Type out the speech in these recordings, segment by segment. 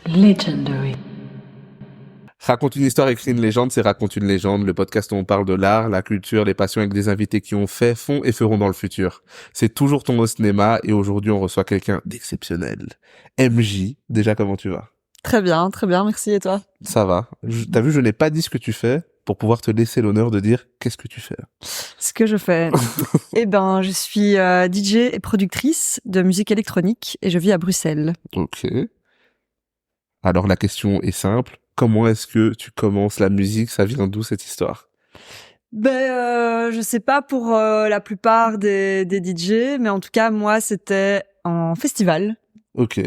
Legendary. Raconte une histoire, écrit une légende, c'est Raconte une légende, le podcast où on parle de l'art, la culture, les passions avec des invités qui ont fait, font et feront dans le futur. C'est toujours ton host Nema et aujourd'hui on reçoit quelqu'un d'exceptionnel. MJ, déjà comment tu vas? Très bien, merci. Et toi? Ça va. T'as vu, je n'ai pas dit ce que tu fais pour pouvoir te laisser l'honneur de dire qu'est-ce que tu fais. Ce que je fais? Je suis DJ et productrice de musique électronique et je vis à Bruxelles. Ok. Alors la question est simple. Comment est-ce que tu commences la musique? Ça vient d'où cette histoire? Je sais pas pour la plupart des DJ, mais en tout cas moi c'était en festival. Ok.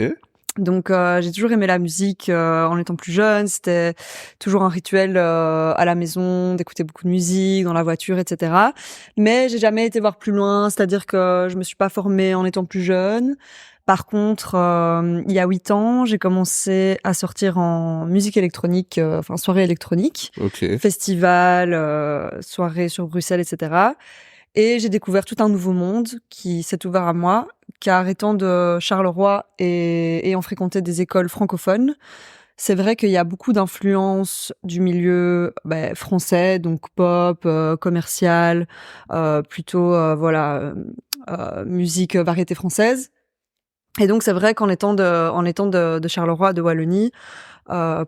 Donc j'ai toujours aimé la musique en étant plus jeune. C'était toujours un rituel à la maison d'écouter beaucoup de musique dans la voiture, etc. Mais j'ai jamais été voir plus loin, c'est-à-dire que je me suis pas formée en étant plus jeune. Par contre, il y a 8 ans, j'ai commencé à sortir en musique électronique, soirée électronique, Ok. festival, soirée sur Bruxelles, etc. Et j'ai découvert tout un nouveau monde qui s'est ouvert à moi, car étant de Charleroi et ayant fréquenté des écoles francophones, c'est vrai qu'il y a beaucoup d'influences du milieu français, donc pop, commercial, musique variété française. Et donc c'est vrai qu'en étant de Charleroi, de Wallonie,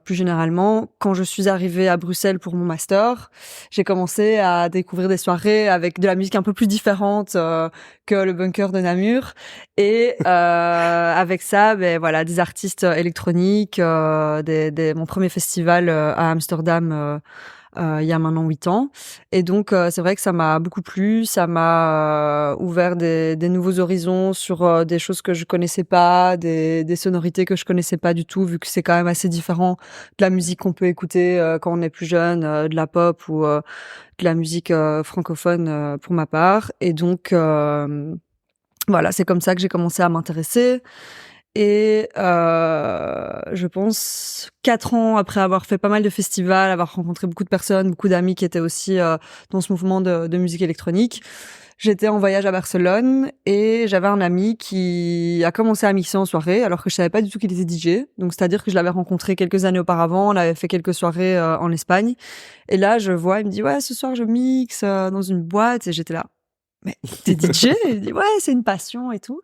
plus généralement, quand je suis arrivée à Bruxelles pour mon master, j'ai commencé à découvrir des soirées avec de la musique un peu plus différente que le bunker de Namur, et avec ça, des artistes électroniques, mon premier festival à Amsterdam. Il y a maintenant 8 ans. Et donc, c'est vrai que ça m'a beaucoup plu. Ça m'a ouvert des nouveaux horizons sur des choses que je connaissais pas, des sonorités que je connaissais pas du tout, vu que c'est quand même assez différent de la musique qu'on peut écouter quand on est plus jeune, de la pop ou de la musique francophone pour ma part. Et donc, c'est comme ça que j'ai commencé à m'intéresser. Et je pense 4 ans après avoir fait pas mal de festivals, avoir rencontré beaucoup de personnes, beaucoup d'amis qui étaient aussi dans ce mouvement de musique électronique, j'étais en voyage à Barcelone et j'avais un ami qui a commencé à mixer en soirée alors que je savais pas du tout qu'il était DJ. Donc c'est-à-dire que je l'avais rencontré quelques années auparavant, on avait fait quelques soirées en Espagne. Et là je vois, il me dit ouais, ce soir je mixe dans une boîte, et j'étais là. Mais t'es DJ? Il dit ouais, c'est une passion et tout.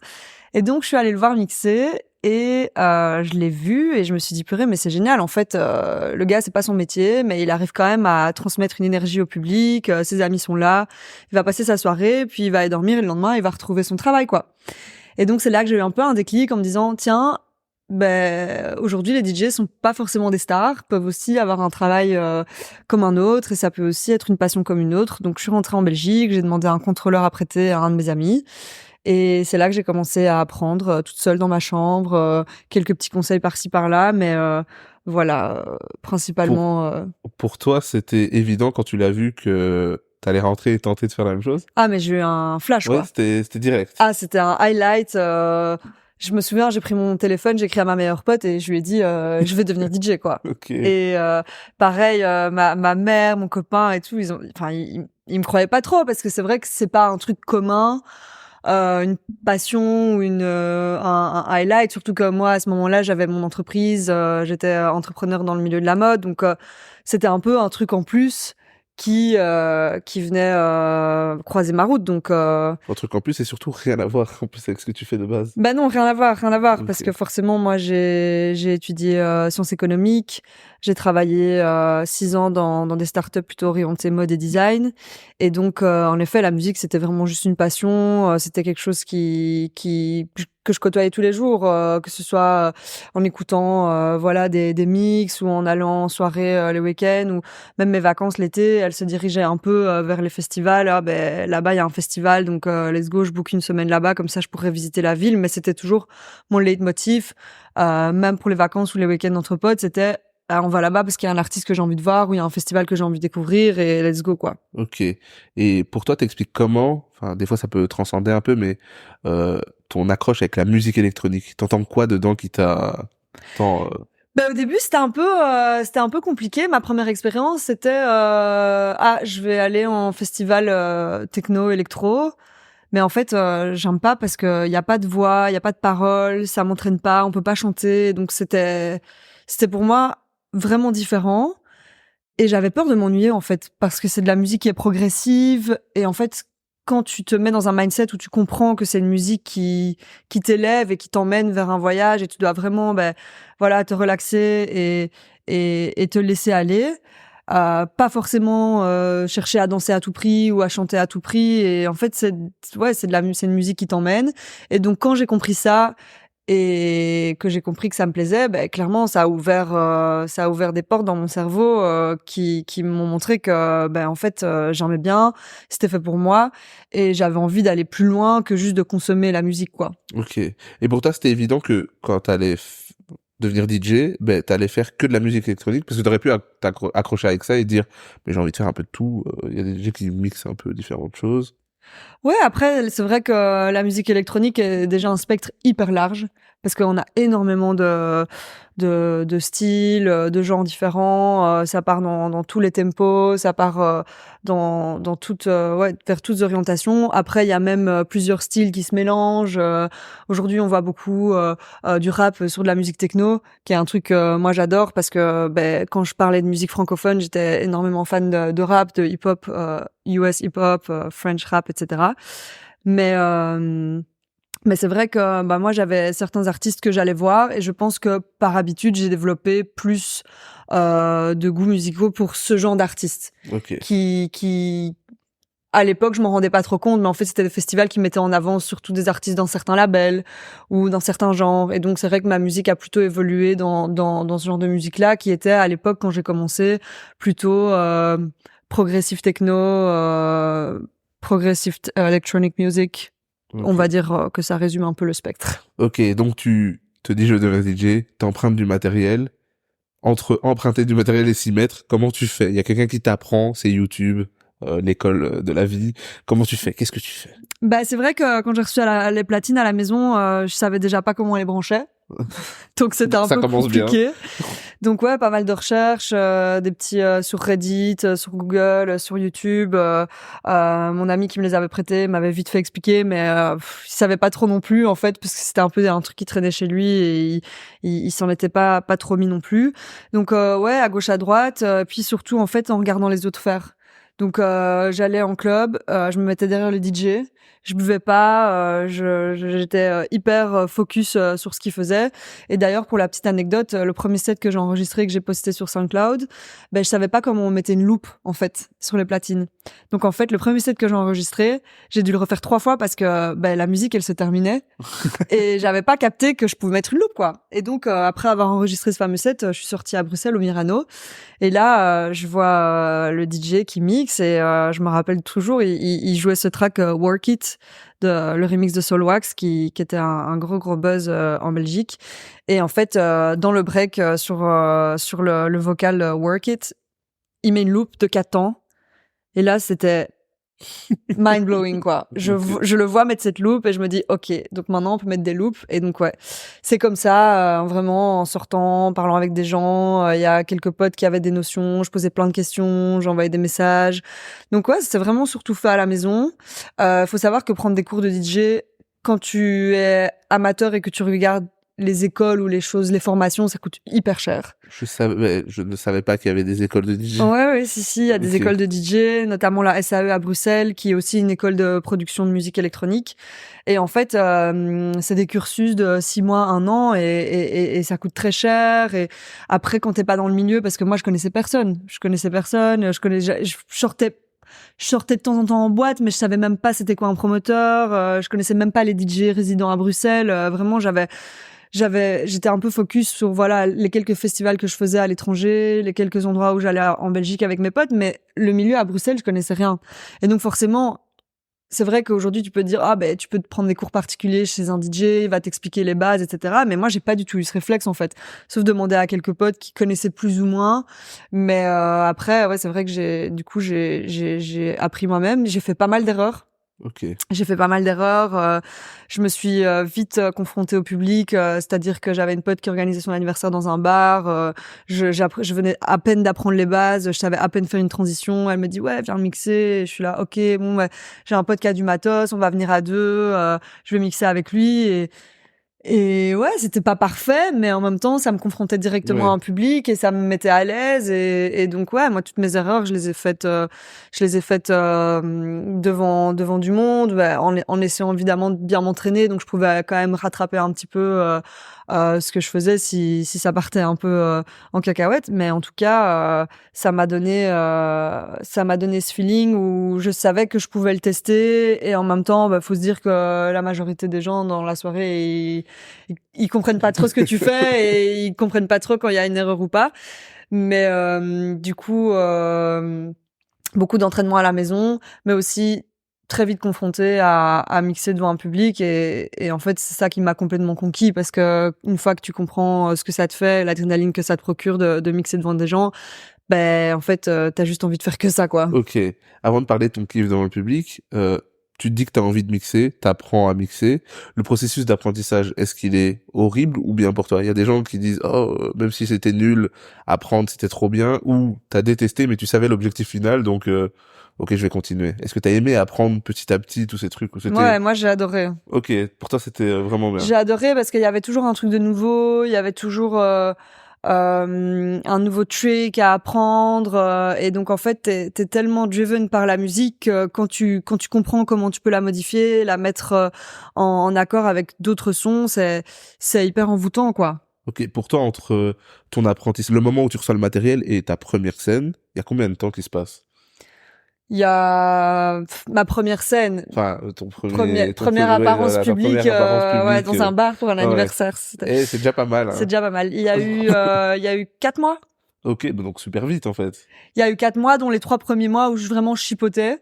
Et donc je suis allée le voir mixer et je l'ai vu et je me suis dit purée, mais c'est génial, en fait le gars, c'est pas son métier mais il arrive quand même à transmettre une énergie au public, ses amis sont là, il va passer sa soirée puis il va aller dormir et le lendemain il va retrouver son travail, quoi. Et donc c'est là que j'ai eu un peu un déclic en me disant tiens, aujourd'hui les DJ sont pas forcément des stars, peuvent aussi avoir un travail comme un autre et ça peut aussi être une passion comme une autre. Donc je suis rentrée en Belgique, j'ai demandé un contrôleur à prêter à un de mes amis. Et c'est là que j'ai commencé à apprendre toute seule dans ma chambre, quelques petits conseils par-ci par-là, mais principalement. Pour toi, c'était évident quand tu l'as vu que t'allais rentrer et tenter de faire la même chose? Ah, mais j'ai eu un flash, Ouais, quoi. c'était direct. Ah, c'était un highlight. Je me souviens, j'ai pris mon téléphone, j'ai écrit à ma meilleure pote et je lui ai dit je vais devenir DJ, quoi. Ok. Et pareil, ma mère, mon copain et tout, ils me croyaient pas trop parce que c'est vrai que c'est pas un truc commun. Une passion ou un highlight, surtout que moi à ce moment-là j'avais mon entreprise, j'étais entrepreneur dans le milieu de la mode, donc c'était un peu un truc en plus qui venait croiser ma route, donc Un truc en plus et surtout rien à voir en plus avec ce que tu fais de base. non, rien à voir, Ok. parce que forcément moi j'ai étudié sciences économiques, j'ai travaillé 6 ans dans des startups plutôt orientées mode et design, et donc en effet la musique c'était vraiment juste une passion, c'était quelque chose que je côtoyais tous les jours, que ce soit en écoutant des mix ou en allant en soirée les week-ends, ou même mes vacances l'été, elles se dirigeaient un peu vers les festivals. Là-bas il y a un festival, donc let's go, je book une semaine là-bas, comme ça je pourrais visiter la ville. Mais c'était toujours mon leitmotiv, même pour les vacances ou les week-ends entre potes, c'était on va là-bas parce qu'il y a un artiste que j'ai envie de voir, ou il y a un festival que j'ai envie de découvrir, et let's go, quoi. Ok. Et pour toi, t'expliques comment, enfin, des fois ça peut transcender un peu, mais ton accroche avec la musique électronique. T'entends quoi dedans qui t'a tant Au début, c'était un peu compliqué. Ma première expérience, c'était je vais aller en festival techno électro. Mais en fait, j'aime pas parce que y a pas de voix, y a pas de paroles, ça m'entraîne pas, on peut pas chanter, donc c'était C'était pour moi vraiment différent. Et j'avais peur de m'ennuyer, en fait, parce que c'est de la musique qui est progressive. Et en fait, quand tu te mets dans un mindset où tu comprends que c'est une musique qui t'élève et qui t'emmène vers un voyage et tu dois vraiment, voilà, te relaxer et te laisser aller. Pas forcément chercher à danser à tout prix ou à chanter à tout prix. Et en fait, c'est une musique qui t'emmène. Et donc, quand j'ai compris ça, et que j'ai compris que ça me plaisait, clairement ça a ouvert des portes dans mon cerveau qui m'ont montré que en fait j'aimais bien, c'était fait pour moi et j'avais envie d'aller plus loin que juste de consommer la musique, quoi. Ok. Et pour toi, c'était évident que quand t'allais devenir DJ, t'allais faire que de la musique électronique, parce que t'aurais pu accrocher avec ça et dire, mais j'ai envie de faire un peu de tout. Il y a des DJ qui mixent un peu différentes choses. Ouais, après, c'est vrai que la musique électronique est déjà un spectre hyper large parce qu'on a énormément de styles, de genres différents. Ça part dans tous les tempos, ça part dans toutes, vers toutes orientations. Après, il y a même plusieurs styles qui se mélangent. Aujourd'hui, on voit beaucoup du rap sur de la musique techno, qui est un truc que moi j'adore parce que quand je parlais de musique francophone, j'étais énormément fan de rap, de hip-hop, US hip-hop, French rap, etc. Mais c'est vrai que moi j'avais certains artistes que j'allais voir et je pense que par habitude j'ai développé plus de goûts musicaux pour ce genre d'artistes Ok. qui à l'époque je m'en rendais pas trop compte, mais en fait c'était des festivals qui mettaient en avant surtout des artistes dans certains labels ou dans certains genres, et donc c'est vrai que ma musique a plutôt évolué dans ce genre de musique là qui était à l'époque quand j'ai commencé plutôt progressive techno, electronic music. On Ok. va dire que ça résume un peu le spectre. Ok, donc tu te dis je deviens DJ, t'empruntes du matériel. Entre emprunter du matériel et s'y mettre, comment tu fais? Il y a quelqu'un qui t'apprend, c'est YouTube, l'école de la vie. Comment tu fais? Qu'est-ce que tu fais? C'est vrai que quand j'ai reçu les platines à la maison, je savais déjà pas comment on les branchait. Donc c'était un Ça peu commence bien. compliqué. Donc ouais, pas mal de recherches, des petits sur Reddit, sur Google, sur YouTube. Mon ami qui me les avait prêtés m'avait vite fait expliquer, mais il savait pas trop non plus en fait, parce que c'était un peu un truc qui traînait chez lui et il s'en était pas trop mis non plus. Donc ouais, à gauche à droite, puis surtout en fait en regardant les autres faire. Donc j'allais en club, je me mettais derrière le DJ. Je buvais pas, j'étais hyper focus sur ce qu'il faisait. Et d'ailleurs, pour la petite anecdote, le premier set que j'ai enregistré, que j'ai posté sur SoundCloud, je savais pas comment on mettait une loupe, en fait, sur les platines. Donc, en fait, le premier set que j'ai enregistré, j'ai dû le refaire 3 fois parce que la musique, elle se terminait. Et j'avais pas capté que je pouvais mettre une loupe, quoi. Et donc, après avoir enregistré ce fameux set, je suis sortie à Bruxelles, au Mirano. Et là, je vois le DJ qui mixe et je me rappelle toujours, il jouait ce track Work It, le remix de Soulwax qui était un gros buzz en Belgique. Et en fait, dans le break sur le vocal Work It, il met une loop de 4 temps. Et là, c'était mind blowing, quoi. Je le vois mettre cette loupe et je me dis ok, donc maintenant on peut mettre des loupes. Et donc ouais, c'est comme ça, vraiment en sortant, en parlant avec des gens. Il y a quelques potes qui avaient des notions, je posais plein de questions, j'envoyais des messages. Donc ouais, c'est vraiment surtout fait à la maison. Faut savoir que prendre des cours de DJ quand tu es amateur et que tu regardes les écoles ou les choses, les formations, ça coûte hyper cher. Je ne savais pas qu'il y avait des écoles de DJ. Ouais, si, il y a des Ok. écoles de DJ, notamment la SAE à Bruxelles, qui est aussi une école de production de musique électronique. Et en fait, c'est des cursus de 6 mois, 1 an, et ça coûte très cher. Et après, quand t'es pas dans le milieu, parce que moi, je connaissais personne, je sortais de temps en temps en boîte, mais je savais même pas c'était quoi un promoteur, je connaissais même pas les DJ résidents à Bruxelles. Vraiment, j'étais un peu focus sur voilà les quelques festivals que je faisais à l'étranger, les quelques endroits où j'allais en Belgique avec mes potes, mais le milieu à Bruxelles, je connaissais rien. Et donc forcément, c'est vrai qu'aujourd'hui tu peux te dire tu peux te prendre des cours particuliers chez un DJ, il va t'expliquer les bases, etc. Mais moi j'ai pas du tout eu ce réflexe en fait, sauf demander à quelques potes qui connaissaient plus ou moins. Mais après ouais, c'est vrai que j'ai appris moi-même, j'ai fait pas mal d'erreurs. Ok. J'ai fait pas mal d'erreurs. Je me suis vite confrontée au public, c'est-à-dire que j'avais une pote qui organisait son anniversaire dans un bar. Je venais à peine d'apprendre les bases, je savais à peine faire une transition. Elle me dit ouais, viens mixer. Et je suis là, ok, bon, j'ai un pote qui a du matos, on va venir à deux. Je vais mixer avec lui Et ouais, c'était pas parfait, mais en même temps, ça me confrontait directement à un public et ça me mettait à l'aise. Et donc ouais, moi toutes mes erreurs, je les ai faites devant du monde, en essayant évidemment de bien m'entraîner. Donc je pouvais quand même rattraper un petit peu ce que je faisais si ça partait un peu en cacahuète. Mais en tout cas, ça m'a donné ce feeling où je savais que je pouvais le tester. Et en même temps, faut se dire que la majorité des gens dans la soirée, ils comprennent pas trop ce que tu fais et ils comprennent pas trop quand il y a une erreur ou pas. Mais du coup, beaucoup d'entraînement à la maison, mais aussi très vite confronté à mixer devant un public et en fait c'est ça qui m'a complètement conquis parce que une fois que tu comprends ce que ça te fait, l'adrénaline que ça te procure de mixer devant des gens, en fait t'as juste envie de faire que ça quoi. Ok. Avant de parler de ton kiff devant le public, tu te dis que t'as envie de mixer, t'apprends à mixer. Le processus d'apprentissage, est-ce qu'il est horrible ou bien pour toi? Il y a des gens qui disent, oh, même si c'était nul, apprendre c'était trop bien, ou t'as détesté mais tu savais l'objectif final, donc ok, je vais continuer. Est-ce que t'as aimé apprendre petit à petit tous ces trucs ou c'était... Ouais, moi j'ai adoré. Ok, pour toi c'était vraiment bien. J'ai adoré parce qu'il y avait toujours un truc de nouveau, il y avait toujours un nouveau trick à apprendre et donc en fait t'es tellement driven par la musique que quand tu comprends comment tu peux la modifier, la mettre en accord avec d'autres sons, c'est hyper envoûtant quoi. Ok, pour toi entre ton apprentissage, le moment où tu reçois le matériel et ta première scène, il y a combien de temps qui se passe? Il y a ma première scène, Enfin, ton premier, première ouais, apparence voilà, ta publique, première apparence ouais, publique. dans un bar pour un Ouais. anniversaire. Et c'est déjà pas mal, C'est hein. déjà pas mal. Il y a eu 4 mois. Ok, donc super vite en fait. Il y a eu 4 mois, dont les 3 premiers mois où je vraiment chipotais.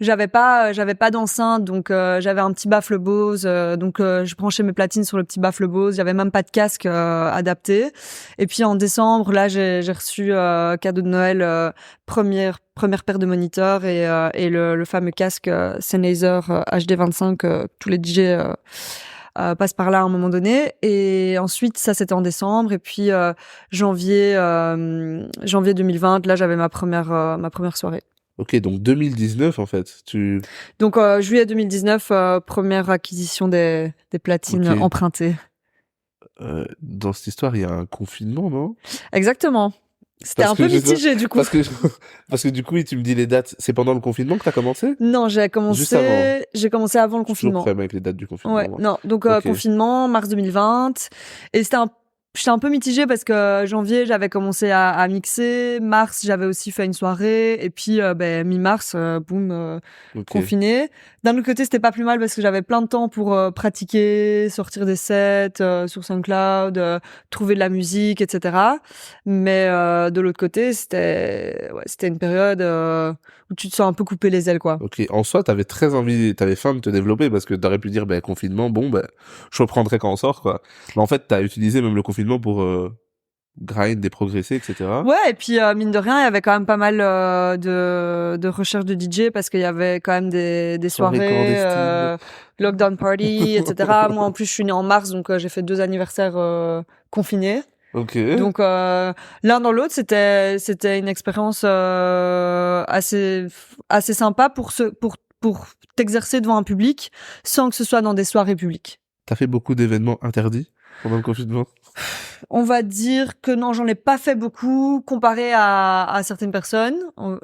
J'avais pas d'enceinte, donc j'avais un petit baffle Bose, donc je branchais mes platines sur le petit baffle Bose. J'avais même pas de casque adapté. Et puis en décembre, là, j'ai reçu cadeau de Noël première paire de moniteurs et le fameux casque Sennheiser HD25 tous les DJ passent par là à un moment donné. Et ensuite, ça c'était en décembre. Et puis janvier 2020, là j'avais ma première soirée. Ok, donc 2019 en fait. Donc juillet 2019, première acquisition des platines Ok. empruntées. Dans cette histoire, il y a un confinement, non? Exactement. C'était Parce un que peu je sais- mitigé du coup. parce que du coup, tu me dis les dates. C'est pendant le confinement que t'as commencé? Non, Juste avant. j'ai commencé avant le Je suis toujours confinement. prêt avec les dates du confinement. Ouais, Moi. non, donc Ok. confinement, mars 2020. Et j'étais un peu mitigée parce que janvier, j'avais commencé à mixer. Mars, j'avais aussi fait une soirée. Et puis, mi-mars, boum, Ok. confiné. D'un autre côté, c'était pas plus mal parce que j'avais plein de temps pour pratiquer, sortir des sets sur SoundCloud, trouver de la musique, etc. Mais de l'autre côté, c'était une période où tu te sens un peu coupé les ailes, quoi. Ok. En soi, t'avais faim de te développer parce que t'aurais pu dire, confinement, bon, je reprendrai quand on sort, quoi. Mais en fait, t'as utilisé même le confinement pour grind et progresser, etc. Ouais, et puis mine de rien, il y avait quand même pas mal de recherches de DJ parce qu'il y avait quand même des Soirée soirées, clandestine. lockdown party, etc. Moi, en plus, je suis née en mars, donc j'ai fait 2 anniversaires confinés. Ok. Donc l'un dans l'autre, c'était une expérience assez sympa pour t'exercer devant un public sans que ce soit dans des soirées publiques. T'as fait beaucoup d'événements interdits pendant le confinement? On va dire que non, j'en ai pas fait beaucoup comparé à certaines personnes.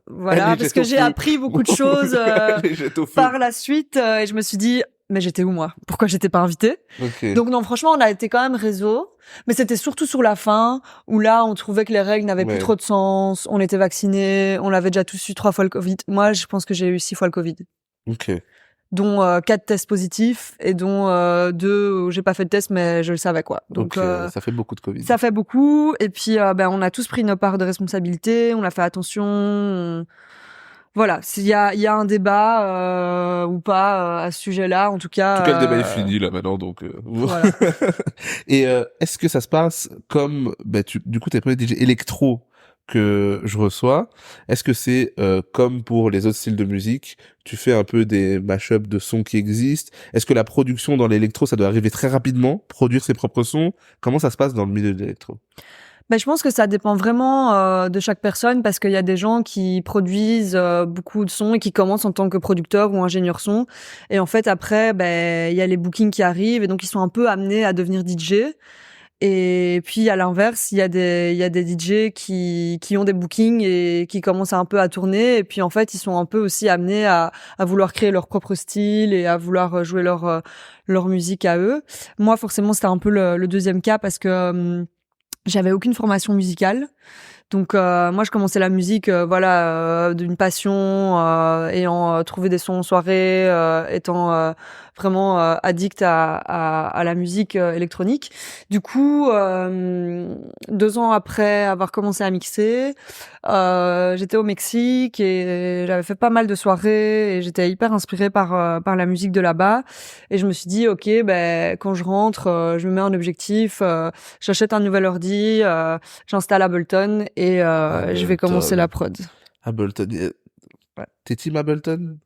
Voilà, Allez, parce jette que au j'ai feu. appris beaucoup de choses Allez, jette au feu. par la suite et je me suis dit, mais j'étais où moi? Pourquoi j'étais pas invitée? Ok. Donc non, franchement, on a été quand même réseau, mais c'était surtout sur la fin où là, on trouvait que les règles n'avaient plus Ouais. trop de sens. On était vaccinés, on l'avait déjà tous eu 3 fois le Covid. Moi, je pense que j'ai eu 6 fois le Covid, Ok. dont 4 tests positifs et dont 2 où j'ai pas fait de test, mais je le savais quoi. Donc Ok, ça fait beaucoup de Covid. ça fait beaucoup. Et puis, on a tous pris nos parts de responsabilité. On a fait attention. Voilà, il y a un débat ou pas à ce sujet-là. En tout cas, En tout cas, le débat est fini là maintenant, donc. Voilà. Et est-ce que ça se passe comme, du coup, t'es le premier DJ électro que je reçois. Est-ce que c'est comme pour les autres styles de musique, tu fais un peu des mashups de sons qui existent? Est-ce que la production dans l'électro, ça doit arriver très rapidement, produire ses propres sons? Comment ça se passe dans le milieu de l'électro? Ben, je pense que ça dépend vraiment de chaque personne parce qu'il y a des gens qui produisent beaucoup de sons et qui commencent en tant que producteur ou ingénieur son. Et en fait, après, ben, il y a les bookings qui arrivent et donc ils sont un peu amenés à devenir DJ. Et puis à l'inverse, il y a des DJ qui ont des bookings et qui commencent un peu à tourner. Et puis en fait, ils sont un peu aussi amenés à vouloir créer leur propre style et à vouloir jouer leur musique à eux. Moi, forcément, c'était un peu le deuxième cas parce que j'avais aucune formation musicale. Donc moi je commençais la musique d'une passion ayant trouvé des sons en soirée étant vraiment addict à la musique électronique. Du coup 2 ans après avoir commencé à mixer, j'étais au Mexique et j'avais fait pas mal de soirées et j'étais hyper inspirée par la musique de là-bas et je me suis dit OK, ben quand je rentre, je me mets un objectif, j'achète un nouvel ordi, j'installe Ableton et je vais commencer la prod. Ableton. Ouais. T'es team Ableton?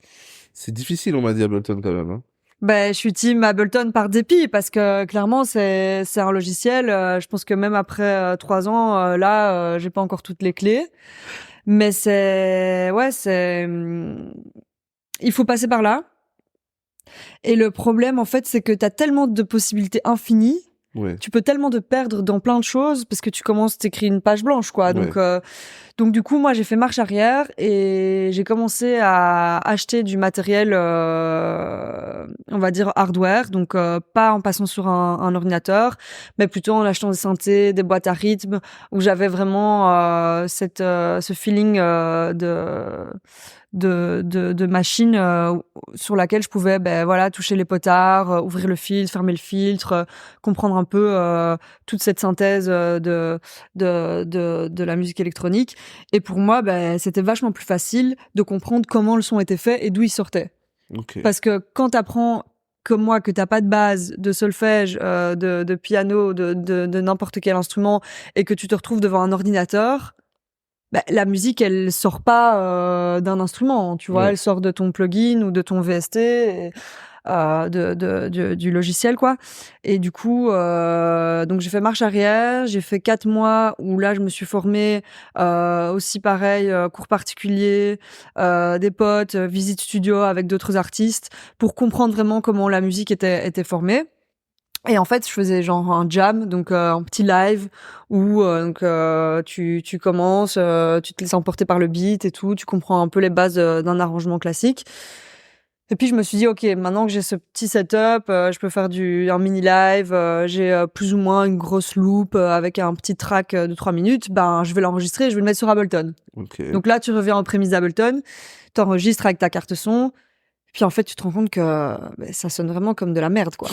C'est difficile, on m'a dit Ableton quand même. Hein. Ben, je suis team Ableton par dépit parce que clairement c'est un logiciel. Je pense que même après 3 ans, j'ai pas encore toutes les clés, mais il faut passer par là. Et le problème en fait, c'est que t'as tellement de possibilités infinies. Ouais. Tu peux tellement te perdre dans plein de choses parce que tu commences, t'écris une page blanche, quoi. Donc du coup, moi, j'ai fait marche arrière et j'ai commencé à acheter du matériel, on va dire hardware, donc pas en passant sur un ordinateur, mais plutôt en achetant des synthés, des boîtes à rythme, où j'avais vraiment ce feeling de machine sur laquelle je pouvais toucher les potards, ouvrir le filtre, fermer le filtre, comprendre un peu toute cette synthèse de la musique électronique. Et pour moi, c'était vachement plus facile de comprendre comment le son était fait et d'où il sortait. Okay. Parce que quand t'apprends comme moi que t'as pas de base de solfège, de piano, de n'importe quel instrument et que tu te retrouves devant un ordinateur, la musique, elle sort pas d'un instrument, tu vois, Ouais. elle sort de ton plugin ou de ton VST, du logiciel, quoi. Et du coup, donc j'ai fait marche arrière, j'ai fait 4 mois où là, je me suis formée, aussi pareil, cours particuliers, des potes, visite studio avec d'autres artistes pour comprendre vraiment comment la musique était formée. Et en fait, je faisais genre un jam, donc un petit live où tu commences, tu te laisses emporter par le beat et tout, tu comprends un peu les bases d'un arrangement classique. Et puis je me suis dit OK, maintenant que j'ai ce petit setup, je peux faire un mini live, j'ai plus ou moins une grosse loop avec un petit track de 3 minutes, je vais l'enregistrer et je vais le mettre sur Ableton. Okay. Donc là, tu reviens en prémisse d'Ableton, t'enregistres avec ta carte son. Puis en fait, tu te rends compte que ça sonne vraiment comme de la merde, quoi.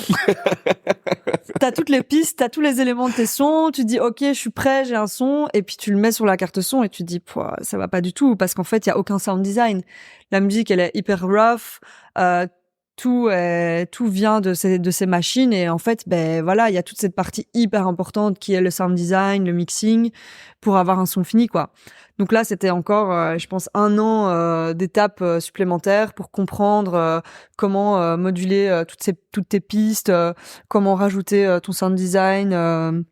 T'as toutes les pistes, t'as tous les éléments de tes sons, tu dis OK, je suis prêt, j'ai un son, et puis tu le mets sur la carte son et tu te dis ça va pas du tout parce qu'en fait, il y a aucun sound design. La musique, elle est hyper rough, tout vient de ces machines et en fait, il y a toute cette partie hyper importante qui est le sound design, le mixing pour avoir un son fini, quoi. Donc là, c'était encore, je pense, 1 an d'étapes supplémentaires pour comprendre comment moduler toutes tes pistes, comment rajouter ton sound design,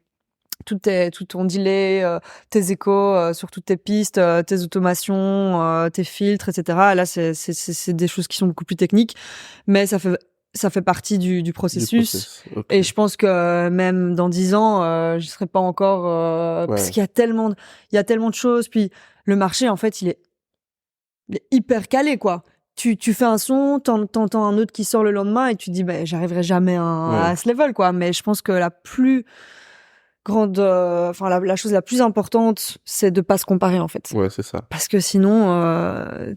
tout ton delay, tes échos sur toutes tes pistes, tes automations, tes filtres, etc. Là, c'est des choses qui sont beaucoup plus techniques, mais ça fait partie du processus. Okay. Et je pense que même dans 10 ans, j'y serai pas encore parce qu'il y a tellement de choses. Puis le marché, en fait, il est hyper calé, quoi. Tu fais un son, t'entends un autre qui sort le lendemain et tu dis j'arriverai jamais à ce level, quoi. Mais je pense que la plus grande, la chose la plus importante, c'est de pas se comparer, en fait. Ouais, c'est ça. Parce que sinon,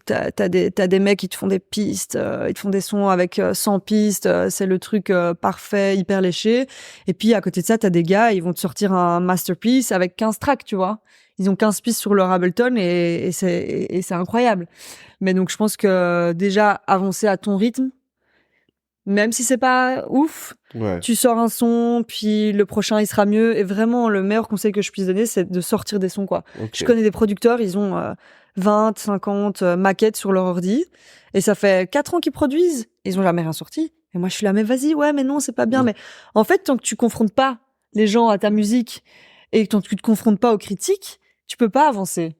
t'as des mecs qui te font des pistes, ils te font des sons avec 100 pistes, c'est le truc parfait, hyper léché. Et puis à côté de ça, t'as des gars, ils vont te sortir un masterpiece avec 15 tracks, tu vois. Ils ont 15 pistes sur leur Ableton et c'est incroyable. Mais donc je pense que déjà avancer à ton rythme, même si c'est pas ouf, tu sors un son, puis le prochain il sera mieux. Et vraiment, le meilleur conseil que je puisse donner, c'est de sortir des sons, quoi. Okay. Je connais des producteurs, ils ont 20, 50 maquettes sur leur ordi, et ça fait 4 ans qu'ils produisent, ils ont jamais rien sorti. Et moi, je suis là, mais vas-y, ouais, mais non, c'est pas bien. Mais en fait, tant que tu confrontes pas les gens à ta musique et que tu te confrontes pas aux critiques, tu peux pas avancer.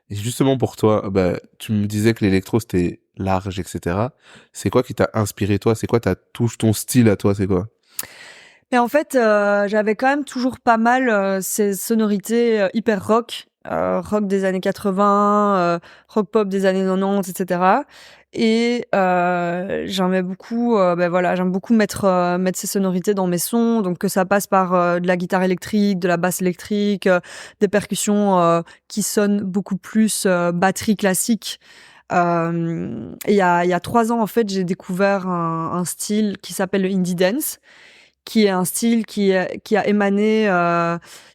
Et justement pour toi, tu me disais que l'électro c'était large, etc. C'est quoi qui t'a inspiré toi? C'est quoi ta touche, ton style à toi? C'est quoi? Et en fait, j'avais quand même toujours pas mal ces sonorités hyper rock, rock des années 80, rock pop des années 90, etc. Et j'aimais beaucoup, j'aime beaucoup mettre ces sonorités dans mes sons, donc que ça passe par de la guitare électrique, de la basse électrique, des percussions qui sonnent beaucoup plus batterie classique. Et il y a 3 ans, en fait, j'ai découvert un style qui s'appelle le indie dance, qui est un style qui a émané,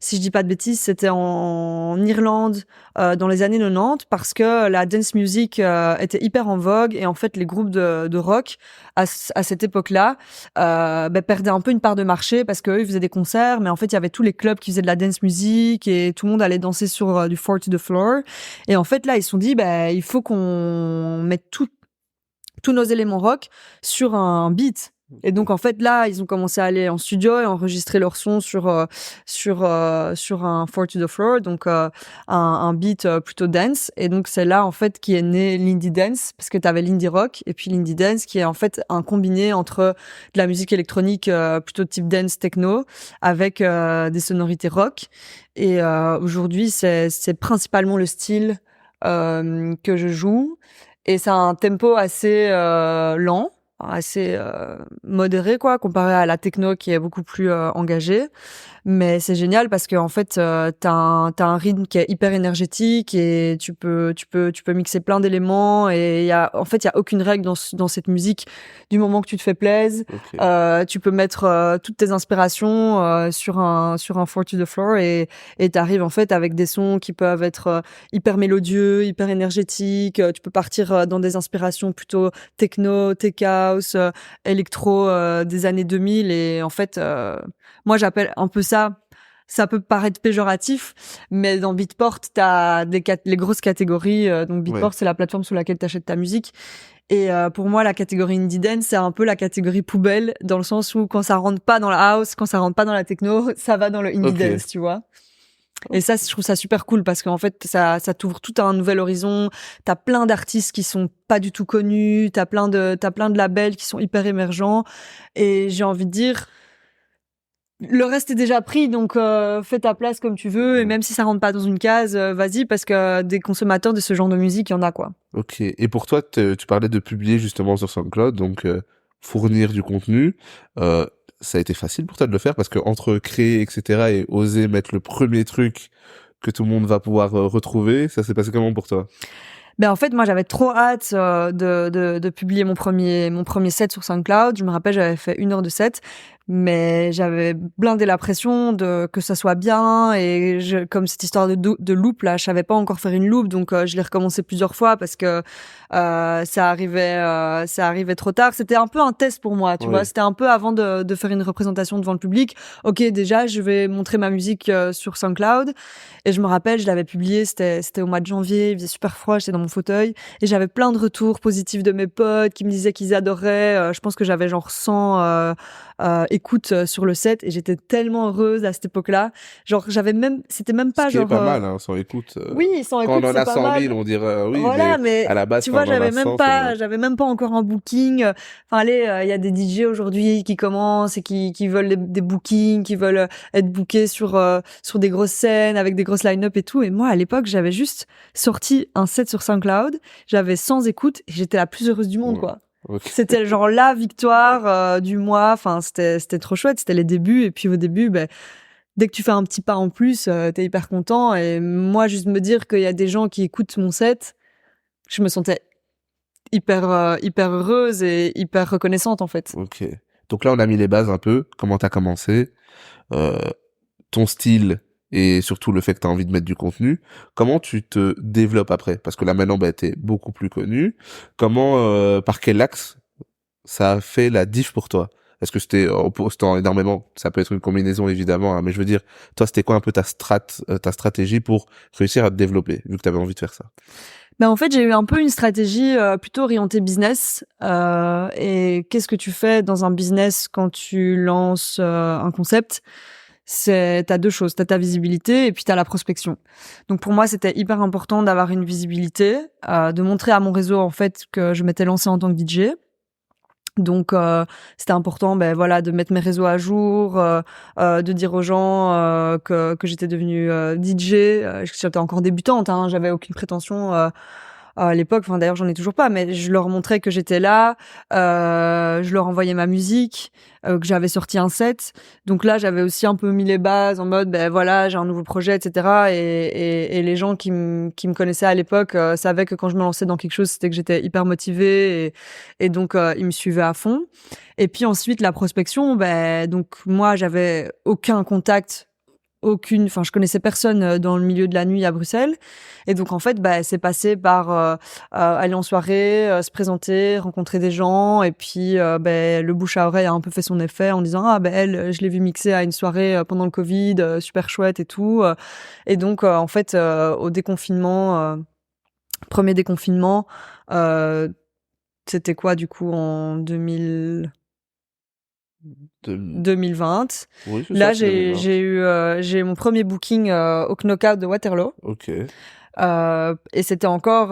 si je dis pas de bêtises, c'était en Irlande dans les années 90, parce que la dance music était hyper en vogue, et en fait les groupes de rock à cette époque-là perdaient un peu une part de marché, parce qu'eux ils faisaient des concerts, mais en fait il y avait tous les clubs qui faisaient de la dance music et tout le monde allait danser sur du 4 to the floor. Et en fait là ils se sont dit il faut qu'on mette tous nos éléments rock sur un beat. Et donc en fait là, ils ont commencé à aller en studio et enregistrer leur son sur un 4 to the floor, donc un beat plutôt dance. Et donc c'est là en fait qui est né l'indie dance, parce que t'avais l'indie rock et puis l'indie dance qui est en fait un combiné entre de la musique électronique plutôt type dance techno avec des sonorités rock. Et aujourd'hui c'est principalement le style que je joue. Et ça a un tempo assez lent, assez modéré, quoi, comparé à la techno qui est beaucoup plus engagée. Mais c'est génial parce que en fait t'as un rythme qui est hyper énergétique, et tu peux mixer plein d'éléments, et il y a aucune règle dans cette musique du moment que tu te fais plaisir. Okay. Tu peux mettre toutes tes inspirations sur un 4 to the floor, et t'arrives en fait avec des sons qui peuvent être hyper mélodieux, hyper énergétiques. Tu peux partir dans des inspirations plutôt techno, tech house, électro des années 2000, et en fait moi j'appelle un peu ça peut paraître péjoratif, mais dans Beatport, t'as les grosses catégories. Donc Beatport, c'est la plateforme sous laquelle t'achètes ta musique. Et pour moi, la catégorie indie dance, c'est un peu la catégorie poubelle, dans le sens où quand ça rentre pas dans la house, quand ça rentre pas dans la techno, ça va dans le indie dance, tu vois. Et ça, je trouve ça super cool, parce qu'en fait, ça t'ouvre tout un nouvel horizon. T'as plein d'artistes qui sont pas du tout connus, t'as plein de labels qui sont hyper émergents. Et j'ai envie de dire, le reste est déjà pris, donc fais ta place comme tu veux, et même si ça rentre pas dans une case, vas-y, parce que des consommateurs de ce genre de musique, il y en a, quoi. Ok. Et pour toi, tu parlais de publier justement sur SoundCloud, donc fournir du contenu. Ça a été facile pour toi de le faire, parce que entre créer, etc., et oser mettre le premier truc que tout le monde va pouvoir retrouver, ça s'est passé comment pour toi? En fait, moi, j'avais trop hâte de publier mon premier set sur SoundCloud. Je me rappelle, j'avais fait 1 heure de set, mais j'avais blindé la pression que ça soit bien, et comme cette histoire de loop là, je savais pas encore faire une loop, donc je l'ai recommencé plusieurs fois, parce que ça arrivait trop tard. C'était un peu un test pour moi, tu vois. C'était un peu avant de faire une représentation devant le public. Ok, déjà, je vais montrer ma musique sur SoundCloud. Et je me rappelle, je l'avais publié, c'était au mois de janvier, il faisait super froid, j'étais dans mon fauteuil, et j'avais plein de retours positifs de mes potes qui me disaient qu'ils adoraient. Je pense que j'avais genre 100 écoutes sur le set, et j'étais tellement heureuse à cette époque-là. Genre, c'était même pas Ce qui genre. est pas mal, hein, sans écoute. Oui, sans quand écoute, on en c'est a pas 100 000, mal. on dirait oui, Voilà, mais à la base, tu quand vois, on en a 100, j'avais même pas encore un booking. Enfin, allez, il y a des DJ aujourd'hui qui commencent et qui veulent des bookings, qui veulent être bookés sur des grosses scènes avec des grosses line-up et tout. Et moi, à l'époque, j'avais juste sorti un set sur SoundCloud, j'avais 100 écoutes, et j'étais la plus heureuse du monde, quoi. Okay. C'était genre la victoire du mois. Enfin, c'était trop chouette. C'était les débuts. Et puis au début, dès que tu fais un petit pas en plus, t'es hyper content. Et moi, juste me dire qu'il y a des gens qui écoutent mon set, je me sentais hyper heureuse et hyper reconnaissante, en fait. Ok. Donc là, on a mis les bases un peu. Comment t'as commencé, ton style, et surtout le fait que t'as envie de mettre du contenu. Comment tu te développes après? Parce que là maintenant, t'es beaucoup plus connu. Comment, par quel axe ça a fait la diff pour toi? Est-ce que c'était en postant énormément? Ça peut être une combinaison évidemment, hein, mais je veux dire, toi, c'était quoi un peu ta stratégie pour réussir à te développer, vu que t'avais envie de faire ça? En fait, j'ai eu un peu une stratégie plutôt orientée business. Et qu'est-ce que tu fais dans un business quand tu lances un concept? t'as deux choses, t'as ta visibilité et puis t'as la prospection. Donc pour moi, c'était hyper important d'avoir une visibilité, de montrer à mon réseau en fait que je m'étais lancée en tant que DJ. Donc c'était important de mettre mes réseaux à jour, de dire aux gens que j'étais devenue DJ. J'étais encore débutante, hein, j'avais aucune prétention à l'époque, enfin d'ailleurs j'en ai toujours pas, mais je leur montrais que j'étais là, je leur envoyais ma musique, que j'avais sorti un set. Donc là j'avais aussi un peu mis les bases en mode j'ai un nouveau projet, etc. Et les gens qui me connaissaient à l'époque savaient que quand je me lançais dans quelque chose, c'était que j'étais hyper motivée et donc ils me suivaient à fond. Et puis ensuite la prospection, donc moi j'avais aucun contact. Je connaissais personne dans le milieu de la nuit à Bruxelles. Et donc, en fait, c'est passé par aller en soirée, se présenter, rencontrer des gens. Et puis, le bouche à oreille a un peu fait son effet en disant, elle, je l'ai vu mixer à une soirée pendant le Covid, super chouette et tout. Et donc, en fait, au déconfinement, premier déconfinement, c'était quoi, du coup, en 2020. Oui, c'est Là, ça, c'est 2020. j'ai eu mon premier booking au Knockout de Waterloo. Ok. Et c'était encore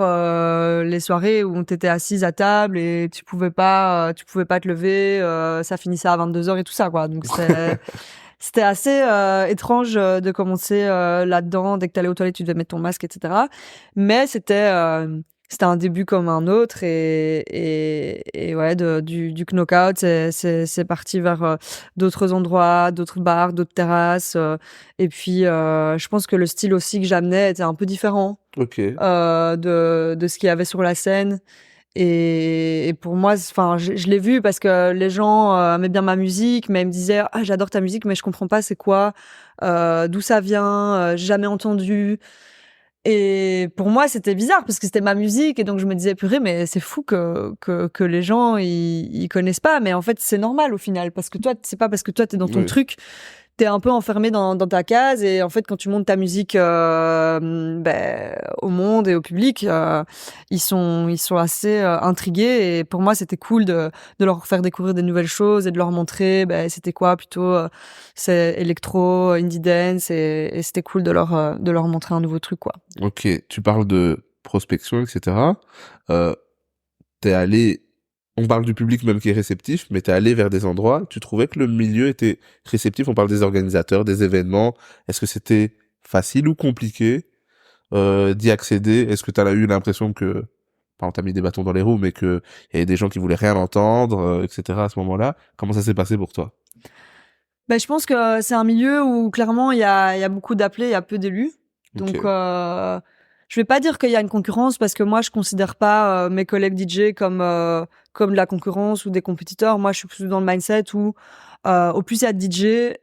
les soirées où t'étais assise à table et tu pouvais pas te lever. Ça finissait à 22h et tout ça, quoi. Donc c'était assez étrange de commencer là-dedans. Dès que t'allais aux toilettes, tu devais mettre ton masque, etc. Mais c'était un début comme un autre et ouais, du Knockout, c'est parti vers d'autres endroits, d'autres bars, d'autres terrasses. Et puis, je pense que le style aussi que j'amenais était un peu différent Ok. de ce qu'il y avait sur la scène. Et pour moi, enfin, je l'ai vu parce que les gens aimaient bien ma musique, mais ils me disaient j'adore ta musique, mais je comprends pas c'est quoi, d'où ça vient, j'ai jamais entendu. Et pour moi, c'était bizarre parce que c'était ma musique et donc je me disais purée, mais c'est fou que les gens ils connaissent pas. Mais en fait, c'est normal au final parce que toi, c'est pas parce que toi t'es dans ton Oui. truc, t'es un peu enfermé dans ta case et en fait quand tu montes ta musique au monde et au public, ils sont assez intrigués et pour moi c'était cool de leur faire découvrir des nouvelles choses et de leur montrer c'était quoi plutôt c'est électro, indie dance et c'était cool de leur montrer un nouveau truc, quoi. Ok. Tu parles de prospection, etc. T'es allé, on parle du public même qui est réceptif, mais t'es allé vers des endroits, tu trouvais que le milieu était réceptif, on parle des organisateurs, des événements, est-ce que c'était facile ou compliqué d'y accéder? Est-ce que t'as eu l'impression que, enfin, on t'a mis des bâtons dans les roues, mais que il y avait des gens qui voulaient rien entendre, etc. à ce moment-là? Comment ça s'est passé pour toi? Je pense que c'est un milieu où clairement il y a beaucoup d'appelés, il y a peu d'élus. Donc Ok. je vais pas dire qu'il y a une concurrence parce que moi je considère pas mes collègues DJ comme de la concurrence ou des compétiteurs. Moi je suis plus dans le mindset où au plus il y a de DJ,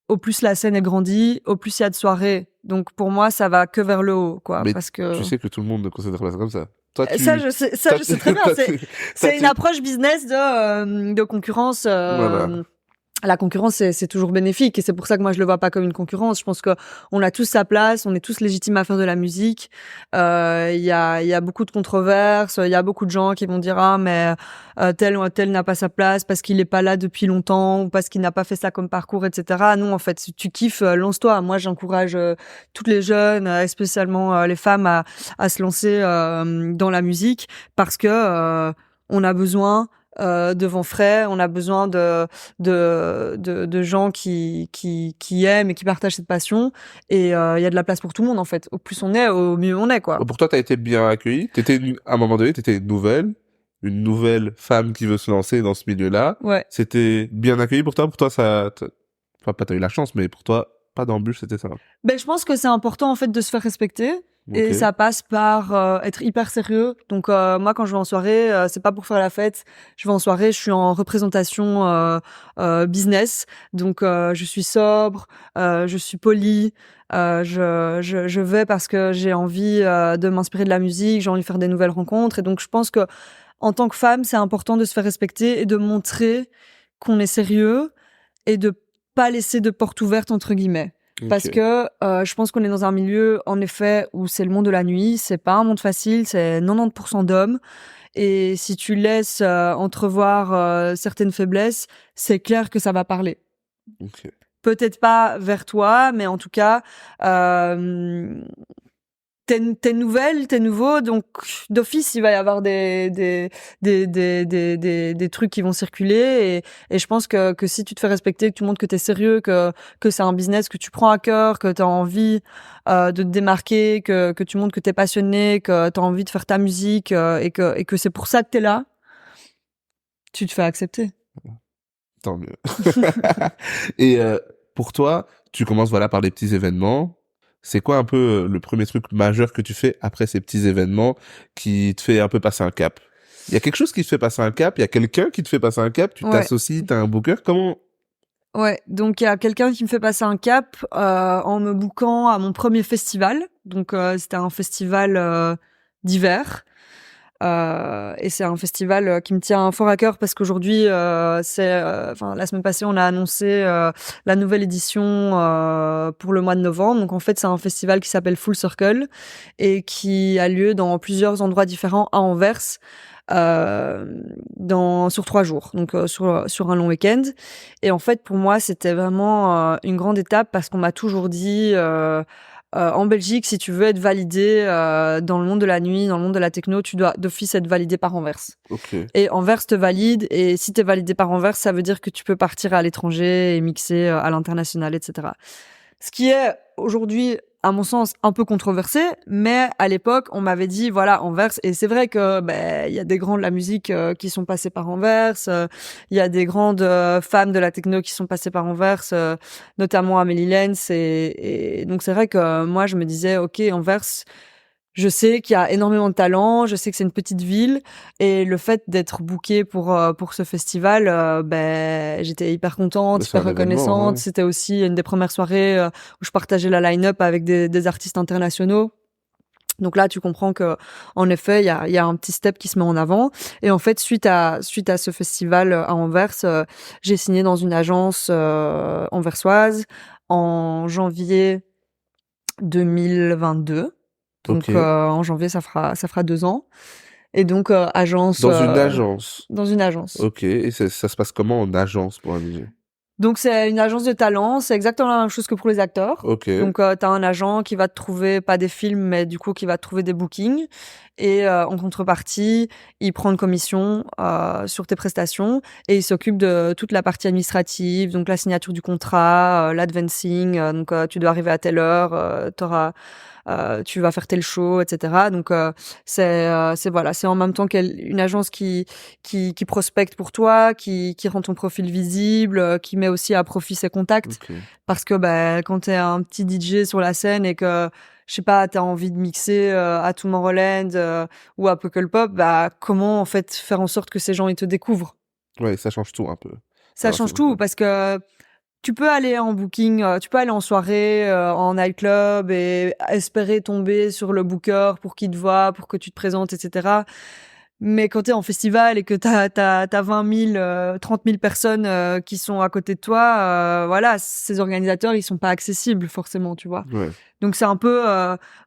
au plus la scène est grandie, au plus il y a de soirées. Donc pour moi ça va que vers le haut, quoi, Mais parce que tu sais que tout le monde ne considère pas ça comme ça. Toi, ça tu, je sais très bien. toi, C'est une approche business de concurrence. voilà. La concurrence, c'est toujours bénéfique et c'est pour ça que moi je le vois pas comme une concurrence. Je pense que on a tous sa place, on est tous légitimes à faire de la musique. Il y a beaucoup de controverses, il y a beaucoup de gens qui vont dire mais tel ou tel n'a pas sa place parce qu'il est pas là depuis longtemps ou parce qu'il n'a pas fait ça comme parcours, etc. Non, en fait, si tu kiffes, lance-toi. Moi, j'encourage toutes les jeunes, spécialement les femmes, à se lancer dans la musique parce que on a besoin de vent frais, on a besoin de gens qui aiment et qui partagent cette passion et il y a de la place pour tout le monde en fait. Au plus on est, au mieux on est, quoi. Pour toi, t'as été bien accueilli. À un moment donné, t'étais une nouvelle femme qui veut se lancer dans ce milieu-là. Ouais. C'était bien accueilli pour toi. Pour toi, enfin, pas t'as eu la chance, mais pour toi, pas d'embûche, c'était ça. Je pense que c'est important en fait de se faire respecter. Ok. Et ça passe par être hyper sérieux. Donc moi, quand je vais en soirée, c'est pas pour faire la fête. Je vais en soirée, je suis en représentation business. Donc je suis sobre, je suis polie. Je vais parce que j'ai envie de m'inspirer de la musique, j'ai envie de faire des nouvelles rencontres. Et donc je pense que en tant que femme, c'est important de se faire respecter et de montrer qu'on est sérieux et de pas laisser de porte ouverte entre guillemets. Parce Ok. que je pense qu'on est dans un milieu, en effet, où c'est le monde de la nuit. C'est pas un monde facile, c'est 90% d'hommes. Et si tu laisses entrevoir certaines faiblesses, c'est clair que ça va parler. Ok. peut-être pas vers toi, mais en tout cas, t'es nouvelle, t'es nouveau, donc d'office il va y avoir des trucs qui vont circuler et je pense que si tu te fais respecter, que tu montres que t'es sérieux, que c'est un business que tu prends à cœur, que t'as envie de te démarquer, que tu montres que t'es passionné, que t'as envie de faire ta musique et que c'est pour ça que t'es là, tu te fais accepter. Tant mieux. Et pour toi, tu commences voilà par les petits événements. C'est quoi un peu le premier truc majeur que tu fais après ces petits événements qui te fait un peu passer un cap? Il y a quelque chose qui te fait passer un cap, il y a quelqu'un qui te fait passer un cap, tu Ouais. t'associes, t'as un booker, comment? Ouais, donc il y a quelqu'un qui me fait passer un cap en me bookant à mon premier festival. Donc c'était un festival d'hiver. Et c'est un festival qui me tient fort à cœur parce qu'aujourd'hui, enfin la semaine passée, on a annoncé la nouvelle édition pour le mois de novembre. Donc en fait, c'est un festival qui s'appelle Full Circle et qui a lieu dans plusieurs endroits différents à Anvers. Sur 3 jours, donc sur un long week-end. Et en fait, pour moi, c'était vraiment une grande étape parce qu'on m'a toujours dit en Belgique, si tu veux être validé dans le monde de la nuit, dans le monde de la techno, tu dois d'office être validé par Anvers. Ok. Et Anvers te valide, et si t'es validé par Anvers, ça veut dire que tu peux partir à l'étranger et mixer à l'international, etc. Ce qui est aujourd'hui, à mon sens, un peu controversé, mais à l'époque, on m'avait dit, voilà, Anvers, et c'est vrai que il y a des grands de la musique qui sont passés par Anvers, il y a des grandes femmes de la techno qui sont passées par Anvers, notamment Amélie Lenz, et donc c'est vrai que moi, je me disais, ok, Anvers, je sais qu'il y a énormément de talent, je sais que c'est une petite ville, et le fait d'être bookée pour ce festival, j'étais hyper contente, C'est hyper un événement, reconnaissante. ouais. C'était aussi une des premières soirées où je partageais la line-up avec des artistes internationaux. Donc là, tu comprends que, en effet, il y a un petit step qui se met en avant. Et en fait, suite à ce festival à Anvers, j'ai signé dans une agence anversoise en janvier 2022. Ok. Donc en janvier, ça fera 2 ans. Et donc agence Dans une agence. dans une agence. Ok. Et ça se passe comment en agence pour un DJ? Donc c'est une agence de talent, c'est exactement la même chose que pour les acteurs. Ok. Donc t'as un agent qui va te trouver pas des films, mais du coup qui va te trouver des bookings. Et en contrepartie, il prend une commission sur tes prestations et il s'occupe de toute la partie administrative, donc la signature du contrat, l'advancing. Donc tu dois arriver à telle heure, tu vas faire tel show, etc. Donc c'est voilà, c'est en même temps une agence qui prospecte pour toi, qui rend ton profil visible, qui met aussi à profit ses contacts. Ok. Parce que quand t'es un petit DJ sur la scène et que je sais pas, t'as envie de mixer à Tomorrowland ou à Pukkelpop, comment en fait faire en sorte que ces gens ils te découvrent? Ouais, ça change tout un peu. Ça Alors, change tout parce que tu peux aller en booking, tu peux aller en soirée, en nightclub et espérer tomber sur le booker pour qu'il te voie, pour que tu te présentes, etc. Mais quand t'es en festival et que t'as 20 000, 30 000 personnes qui sont à côté de toi, voilà, ces organisateurs, ils sont pas accessibles forcément, tu vois. ouais. Donc c'est un peu,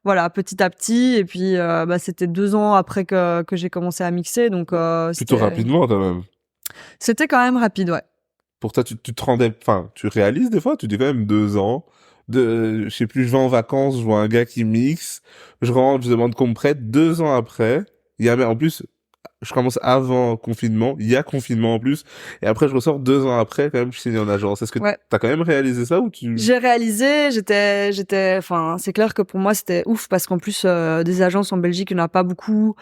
voilà, petit à petit. Et puis, c'était 2 ans après que j'ai commencé à mixer, donc Plutôt rapidement quand même. c'était quand même rapide, ouais. Pour toi, tu te rendais, enfin, tu réalises des fois, tu dis quand même 2 ans. Je sais plus, je vais en vacances, je vois un gars qui mixe, je rentre, je demande qu'on me prête 2 ans après. En plus, je commence avant confinement, il y a confinement en plus, et après je ressors 2 ans après, quand même, je signe en agence. Est-ce que Ouais. t'as quand même réalisé ça ou tu... J'ai réalisé, enfin, c'est clair que pour moi c'était ouf parce qu'en plus des agences en Belgique, il n'y en a pas beaucoup.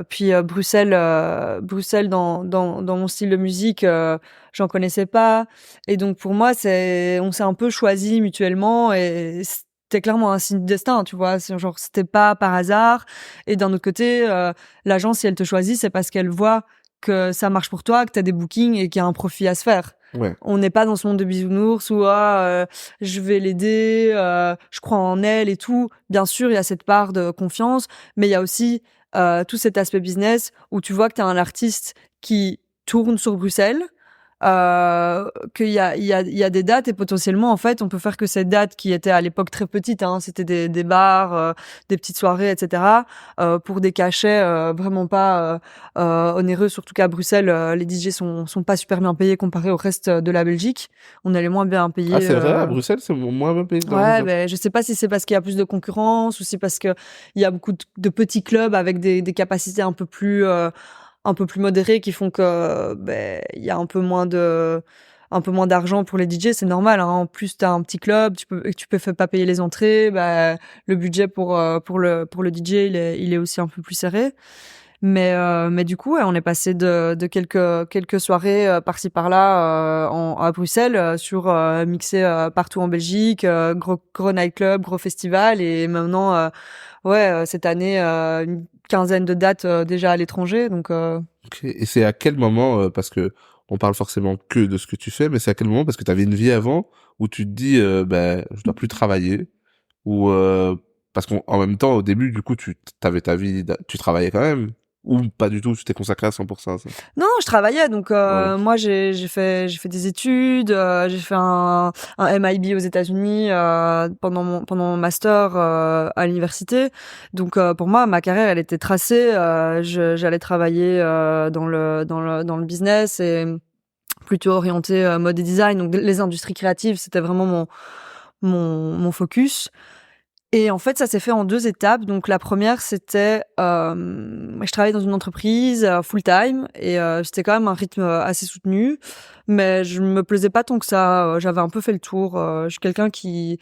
Puis Bruxelles dans mon style de musique, j'en connaissais pas. Et donc pour moi, on s'est un peu choisi mutuellement et c'était clairement un signe de destin, tu vois. C'est genre c'était pas par hasard. Et d'un autre côté, l'agence si elle te choisit, c'est parce qu'elle voit que ça marche pour toi, que t'as des bookings et qu'il y a un profit à se faire. Ouais. On n'est pas dans ce monde de bisounours où je vais l'aider, je crois en elle et tout. Bien sûr, il y a cette part de confiance, mais il y a aussi tout cet aspect business où tu vois que tu as un artiste qui tourne sur Bruxelles, qu'il y a des dates et potentiellement en fait on peut faire que cette date qui était à l'époque très petite, hein, c'était des bars, des petites soirées, etc. Pour des cachets vraiment pas onéreux, surtout qu'à Bruxelles les DJ sont pas super bien payés comparé au reste de la Belgique. On est les moins bien Ah, payés. c'est vrai, à Bruxelles, c'est moins bien payé que dans la Ouais, région. ben je sais pas si c'est parce qu'il y a plus de concurrence ou si parce que il y a beaucoup de petits clubs avec des capacités un peu plus modérées qui font que ben il y a un peu moins d'argent pour les DJ, c'est normal, hein. En plus t'as un petit club, tu peux pas payer les entrées, bah le budget pour le DJ il est aussi un peu plus serré. Mais du coup, ouais, on est passé de quelques soirées par-ci par-là à Bruxelles sur mixé partout en Belgique, gros nightclub, gros festival, et maintenant, cette année, une quinzaine de dates déjà à l'étranger. Donc, Ok. Et c'est à quel moment, parce que on parle forcément que de ce que tu fais, mais c'est à quel moment, parce que tu avais une vie avant, où tu te dis, ben, je dois plus travailler, ou parce qu'en même temps, au début, du coup, tu avais ta vie, tu travaillais quand même, ou pas du tout, tu t'es consacré à 100% à ça. non, je travaillais. Donc, Ouais. moi, j'ai fait des études. J'ai fait un MIB aux États-Unis pendant mon master à l'université. Donc, pour moi, ma carrière, elle était tracée. J'allais travailler dans le business et plutôt orienté mode et design. Donc, les industries créatives, c'était vraiment mon focus. Et en fait, ça s'est fait en 2 étapes. Donc la première, c'était, je travaillais dans une entreprise full time et c'était quand même un rythme assez soutenu, mais je me plaisais pas tant que ça. J'avais un peu fait le tour. Je suis quelqu'un qui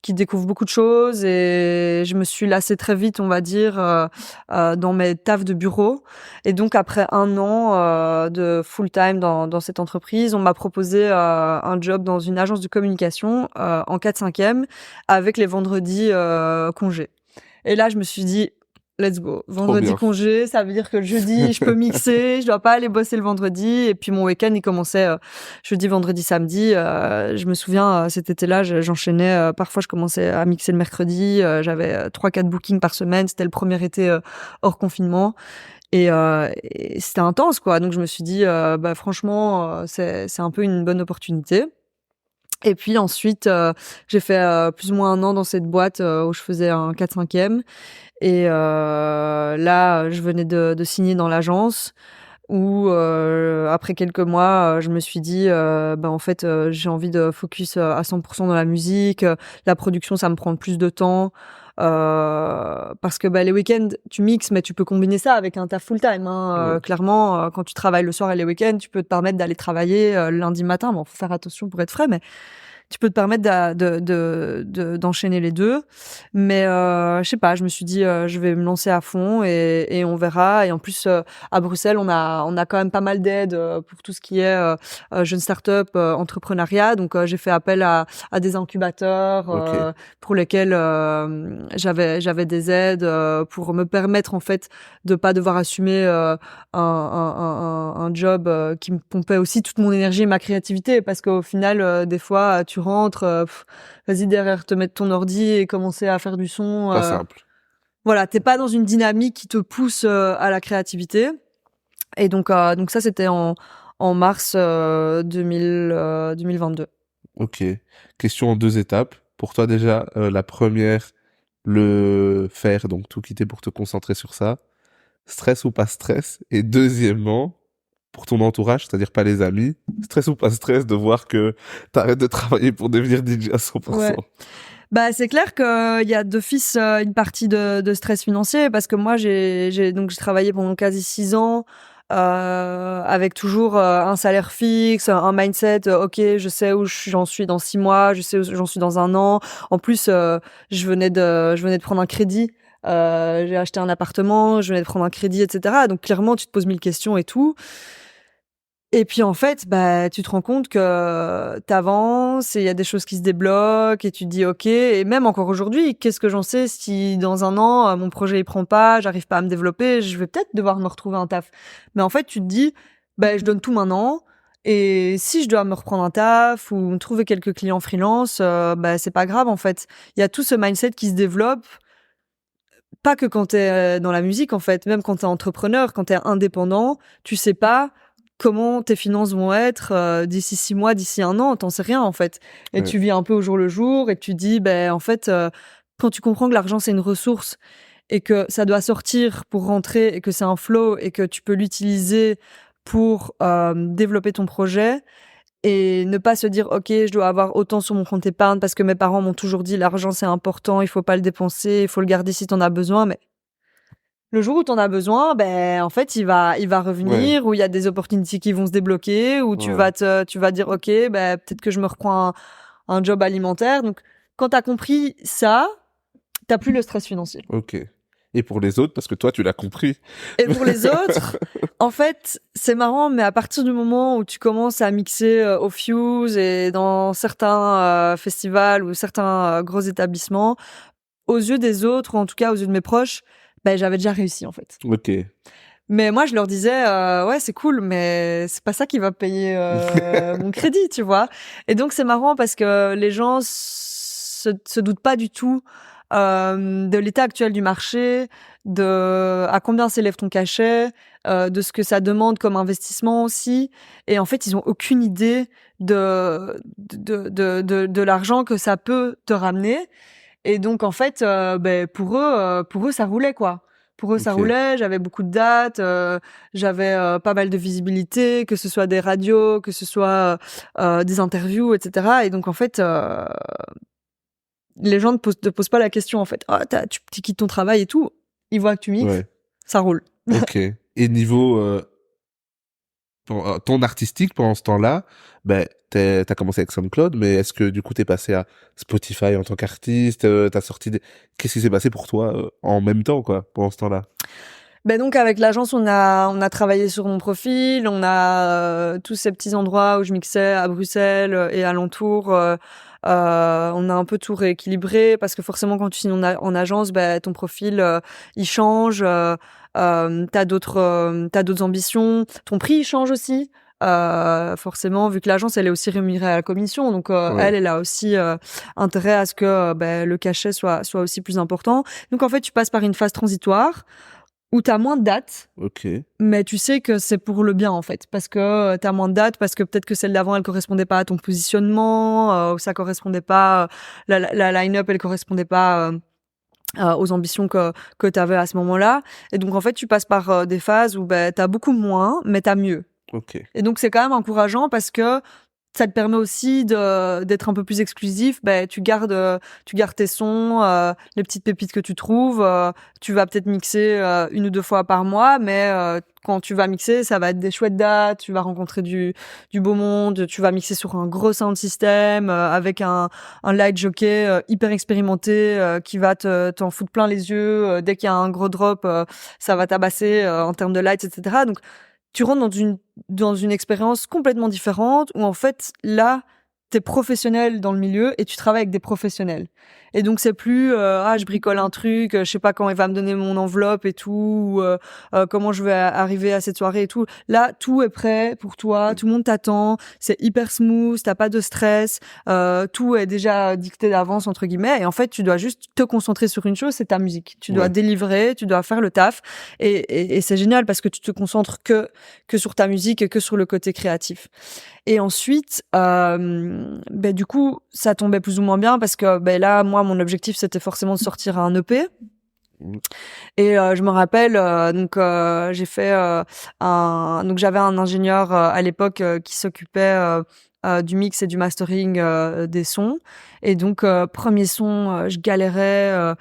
découvre beaucoup de choses et je me suis lassée très vite, on va dire, dans mes tafs de bureau. Et donc après 1 an de full time dans cette entreprise, on m'a proposé un job dans une agence de communication en 4/5e avec les vendredis congés. Et là, je me suis dit, let's go. Trop Vendredi bien. congé, ça veut dire que le jeudi, je peux mixer, je dois pas aller bosser le vendredi. Et puis mon week-end, il commençait jeudi, vendredi, samedi. Je me souviens, cet été-là, j'enchaînais. Parfois, je commençais à mixer le mercredi. J'avais 3-4 bookings par semaine. C'était le premier été hors confinement. Et c'était intense, quoi. Donc je me suis dit, bah franchement, c'est un peu une bonne opportunité. Et puis ensuite, j'ai fait plus ou moins 1 an dans cette boîte où je faisais un 4/5e. Et là, je venais de signer dans l'agence où, après quelques mois, je me suis dit, bah, en fait, j'ai envie de focus à 100% dans la musique. La production, ça me prend plus de temps. Parce que bah, les week-ends, tu mixes, mais tu peux combiner ça avec un taf full-time. Hein. Ouais. Clairement, quand tu travailles le soir et les week-ends, tu peux te permettre d'aller travailler lundi matin. Bon, faut faire attention pour être frais, mais tu peux te permettre d'enchaîner les deux. Mais je sais pas, je me suis dit je vais me lancer à fond et on verra. Et en plus à Bruxelles, on a quand même pas mal d'aides pour tout ce qui est jeunes start-up, entrepreneuriat. Donc j'ai fait appel à des incubateurs Ok. pour lesquels j'avais des aides pour me permettre en fait de pas devoir assumer un job qui me pompait aussi toute mon énergie et ma créativité, parce qu'au final des fois tu rentres vas-y derrière te mettre ton ordi et commencer à faire du son, Pas simple. voilà, t'es pas dans une dynamique qui te pousse à la créativité. Et donc ça c'était en mars 2022. Ok. Question en 2 étapes. Pour toi, déjà, la première, le faire, donc tout quitter pour te concentrer sur ça. Stress ou pas stress? Et deuxièmement, pour ton entourage, c'est-à-dire pas les amis, stress ou pas stress de voir que t'arrêtes de travailler pour devenir DJ à 100%. Ouais. Bah c'est clair qu'il y a d'office une partie de stress financier, parce que moi j'ai travaillé pendant quasi 6 ans avec toujours un salaire fixe, un mindset. Ok, je sais où j'en suis dans 6 mois, je sais où j'en suis dans 1 an. En plus, je venais de prendre un crédit. J'ai acheté un appartement, je venais de prendre un crédit, etc. Donc clairement, tu te poses 1000 questions et tout. Et puis en fait, bah tu te rends compte que t'avances et il y a des choses qui se débloquent et tu te dis ok. Et même encore aujourd'hui, qu'est-ce que j'en sais si dans 1 an mon projet il prend pas, j'arrive pas à me développer, je vais peut-être devoir me retrouver un taf. Mais en fait, tu te dis bah je donne tout maintenant. Et si je dois me reprendre un taf ou me trouver quelques clients freelance, bah c'est pas grave en fait. Il y a tout ce mindset qui se développe, pas que quand t'es dans la musique en fait, même quand t'es entrepreneur, quand t'es indépendant, tu sais pas comment tes finances vont être d'ici 6 mois, d'ici 1 an, t'en sais rien en fait. Et tu vis un peu au jour le jour et tu dis, en fait, quand tu comprends que l'argent c'est une ressource et que ça doit sortir pour rentrer et que c'est un flow et que tu peux l'utiliser pour développer ton projet et ne pas se dire, ok, je dois avoir autant sur mon compte épargne parce que mes parents m'ont toujours dit l'argent c'est important, il faut pas le dépenser, il faut le garder si t'en as besoin, mais le jour où t'en as besoin, en fait, il va revenir, où il y a des opportunités qui vont se débloquer, où tu vas dire, ok, peut-être que je me reprends un job alimentaire. Donc, quand t'as compris ça, t'as plus le stress financier. Ok. Et pour les autres, parce que toi, tu l'as compris. Et pour les autres, en fait, c'est marrant, mais à partir du moment où tu commences à mixer au Fuse et dans certains festivals ou certains gros établissements, aux yeux des autres, ou en tout cas aux yeux de mes proches, j'avais déjà réussi en fait. Ok. Mais moi, je leur disais, ouais, c'est cool, mais c'est pas ça qui va payer mon crédit, tu vois. Et donc, c'est marrant parce que les gens se doutent pas du tout de l'état actuel du marché, de à combien s'élève ton cachet, de ce que ça demande comme investissement aussi. Et en fait, ils ont aucune idée de l'argent que ça peut te ramener. Et donc, en fait, pour eux, ça roulait, quoi. Pour eux, ça roulait. J'avais beaucoup de dates, j'avais pas mal de visibilité, que ce soit des radios, que ce soit des interviews, etc. Et donc, en fait, les gens ne te posent pas la question, en fait. Ah, tu quittes ton travail et tout. Ils voient que tu mixes, ça roule. Ok. Et niveau ton artistique pendant ce temps-là, t'as commencé avec SoundCloud, mais est-ce que du coup t'es passé à Spotify en tant qu'artiste, t'as sorti qu'est-ce qui s'est passé pour toi en même temps, quoi, pendant ce temps-là? Donc avec l'agence, on a travaillé sur mon profil, on a tous ces petits endroits où je mixais à Bruxelles et alentour. On a un peu tout rééquilibré parce que forcément quand tu signes en agence, ton profil il change. T'as d'autres ambitions. Ton prix il change aussi. Forcément, vu que l'agence elle est aussi rémunérée à la commission, donc elle a aussi intérêt à ce que le cachet soit aussi plus important. Donc en fait, tu passes par une phase transitoire où t'as moins de dates, mais tu sais que c'est pour le bien en fait, parce que t'as moins de dates, parce que peut-être que celle d'avant elle correspondait pas à ton positionnement, ou ça correspondait pas, la line-up elle correspondait pas aux ambitions que t'avais à ce moment-là. Et donc en fait tu passes par des phases où t'as beaucoup moins, mais t'as mieux. Et donc c'est quand même encourageant parce que ça te permet aussi d'être un peu plus exclusif. Tu gardes tes sons, les petites pépites que tu trouves. Tu vas peut-être mixer 1 ou 2 fois par mois, mais quand tu vas mixer, ça va être des chouettes dates. Tu vas rencontrer du beau monde. Tu vas mixer sur un gros sound system avec un light jockey hyper expérimenté qui va t'en foutre plein les yeux. Dès qu'il y a un gros drop, ça va tabasser en termes de lights, etc. Donc tu rentres dans une expérience complètement différente où en fait là t'es professionnel dans le milieu et tu travailles avec des professionnels. Et donc c'est plus je bricole un truc, je sais pas quand il va me donner mon enveloppe et tout, ou comment je vais arriver à cette soirée et tout. Là tout est prêt pour toi, tout le monde t'attend, c'est hyper smooth, t'as pas de stress, tout est déjà dicté d'avance entre guillemets, et en fait tu dois juste te concentrer sur une chose, c'est ta musique. Tu dois délivrer, tu dois faire le taf, et c'est génial parce que tu te concentres que sur ta musique et que sur le côté créatif. Et ensuite, du coup, ça tombait plus ou moins bien parce que là, moi, mon objectif, c'était forcément de sortir un EP. Et je me rappelle, j'ai fait donc j'avais un ingénieur à l'époque qui s'occupait du mix et du mastering des sons. Et donc, premier son, je galérais.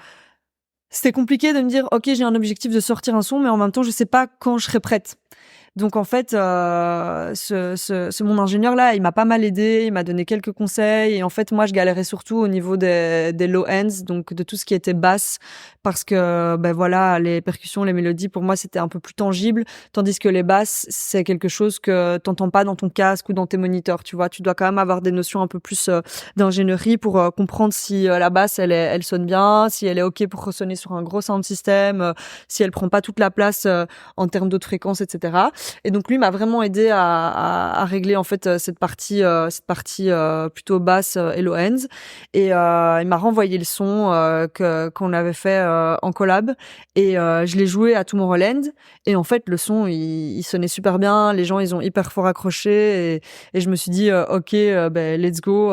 C'était compliqué de me dire, ok, j'ai un objectif de sortir un son, mais en même temps, je sais pas quand je serai prête. Donc en fait, mon ingénieur là, il m'a pas mal aidé, il m'a donné quelques conseils, et en fait moi je galérais surtout au niveau des low ends, donc de tout ce qui était basse, parce que voilà, les percussions, les mélodies pour moi c'était un peu plus tangible, tandis que les basses c'est quelque chose que t'entends pas dans ton casque ou dans tes moniteurs, tu vois, tu dois quand même avoir des notions un peu plus d'ingénierie pour comprendre si la basse elle sonne bien, si elle est ok pour ressonner sur un gros sound system, si elle prend pas toute la place en termes d'autres fréquences, etc. Et donc lui m'a vraiment aidé à régler en fait cette partie plutôt basse Hello Hands. Et il m'a renvoyé le son qu'on avait fait en collab. Et je l'ai joué à Tomorrowland. Et en fait, le son, il sonnait super bien. Les gens, ils ont hyper fort accroché. Et je me suis dit, ok, let's go.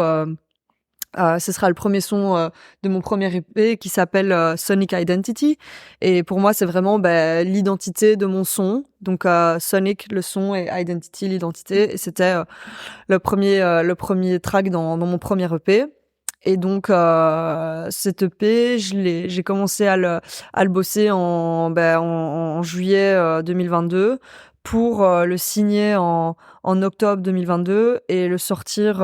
Ce sera le premier son de mon premier EP qui s'appelle Sonic Identity. Et pour moi, c'est vraiment l'identité de mon son. Donc Sonic, le son, et Identity, l'identité. Et c'était le premier track dans mon premier EP. Et donc cet EP, j'ai commencé à le bosser en juillet 2022 pour le signer en octobre 2022 et le sortir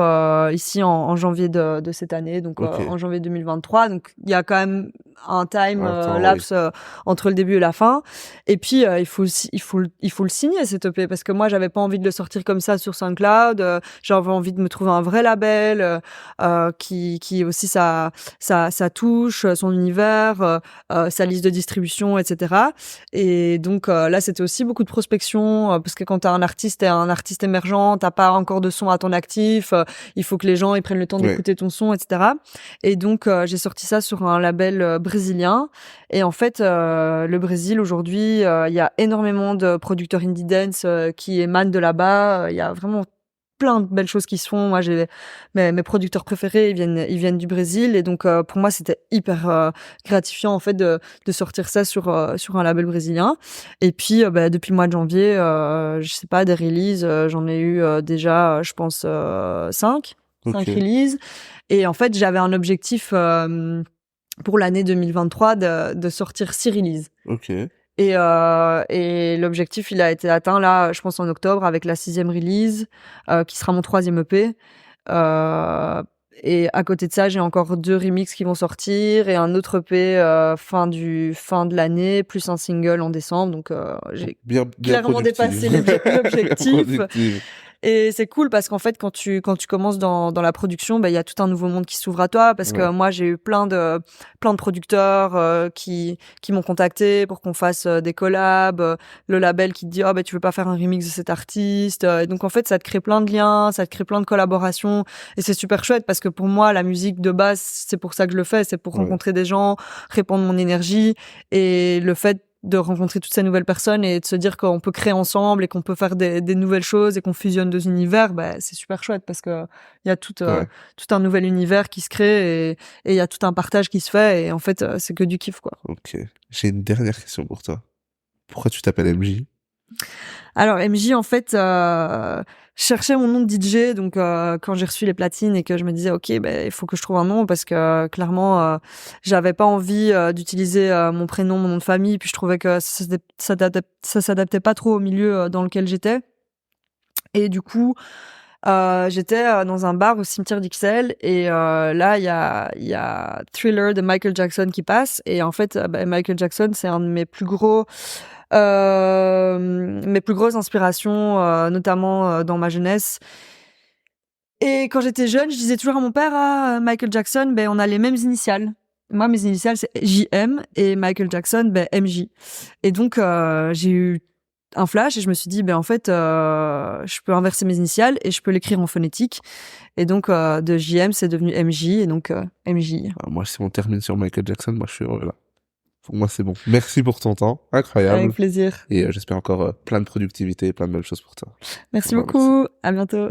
ici en janvier de cette année, donc Ok. en janvier 2023. Donc il y a quand même un time Attends, lapse entre le début et la fin. Et puis il faut le signer cet EP parce que moi j'avais pas envie de le sortir comme ça sur SoundCloud. J'avais envie de me trouver un vrai label qui aussi sa touche, son univers, sa liste de distribution, etc. Et donc là c'était aussi beaucoup de prospection parce que quand t'es un artiste émergent, t'as pas encore de son à ton actif, il faut que les gens ils prennent le temps d'écouter ton son, etc. Et donc j'ai sorti ça sur un label brésilien. Et en fait le Brésil aujourd'hui, il y a énormément de producteurs indie dance qui émanent de là-bas. Il y a vraiment plein de belles choses qui se font. Moi, j'ai mes producteurs préférés, ils viennent du Brésil, et donc pour moi, c'était hyper gratifiant en fait de sortir ça sur un label brésilien. Et puis depuis le mois de janvier, je sais pas, des releases, j'en ai eu déjà, je pense 5 releases. Et en fait, j'avais un objectif pour l'année 2023 de sortir 6 releases. Ok. Et l'objectif, il a été atteint là, je pense en octobre, avec la 6e release, qui sera mon 3e EP. Et à côté de ça, j'ai encore 2 remixes qui vont sortir et un autre EP fin de l'année, plus un single en décembre. Donc j'ai bien clairement dépassé l'objectif. Et c'est cool parce qu'en fait, quand tu commences dans la production, il y a tout un nouveau monde qui s'ouvre à toi parce que moi, j'ai eu plein de producteurs qui m'ont contacté pour qu'on fasse des collabs, le label qui te dit tu veux pas faire un remix de cet artiste, et donc en fait, ça te crée plein de liens, ça te crée plein de collaborations, et c'est super chouette parce que pour moi, la musique de base, c'est pour ça que je le fais, c'est pour rencontrer des gens, répandre mon énergie, et le fait de rencontrer toutes ces nouvelles personnes et de se dire qu'on peut créer ensemble et qu'on peut faire des nouvelles choses et qu'on fusionne 2 univers, c'est super chouette parce que il y a tout un nouvel univers qui se crée et il y a tout un partage qui se fait, et en fait c'est que du kiff, quoi. Ok. J'ai une dernière question pour toi. Pourquoi tu t'appelles MJ? Alors MJ, en fait, je cherchais mon nom de DJ, donc quand j'ai reçu les platines et que je me disais ok, il faut que je trouve un nom parce que clairement j'avais pas envie d'utiliser mon prénom, mon nom de famille, puis je trouvais que ça s'adaptait pas trop au milieu dans lequel j'étais. Et du coup j'étais dans un bar au cimetière d'Ixelles, et là il y a Thriller de Michael Jackson qui passe, et en fait Michael Jackson, c'est un de mes plus grosses inspirations, notamment dans ma jeunesse. Et quand j'étais jeune, je disais toujours à mon père, Michael Jackson, on a les mêmes initiales. Moi, mes initiales, c'est JM, et Michael Jackson, MJ. Et donc, j'ai eu un flash et je me suis dit, en fait, je peux inverser mes initiales et je peux l'écrire en phonétique. Et donc, de JM, c'est devenu MJ, et donc MJ. Alors, moi, si on termine sur Michael Jackson, moi, je suis heureux là. Pour moi, c'est bon. Merci pour ton temps. Incroyable. Avec plaisir. Et j'espère encore plein de productivité et plein de belles choses pour toi. Merci beaucoup. À bientôt.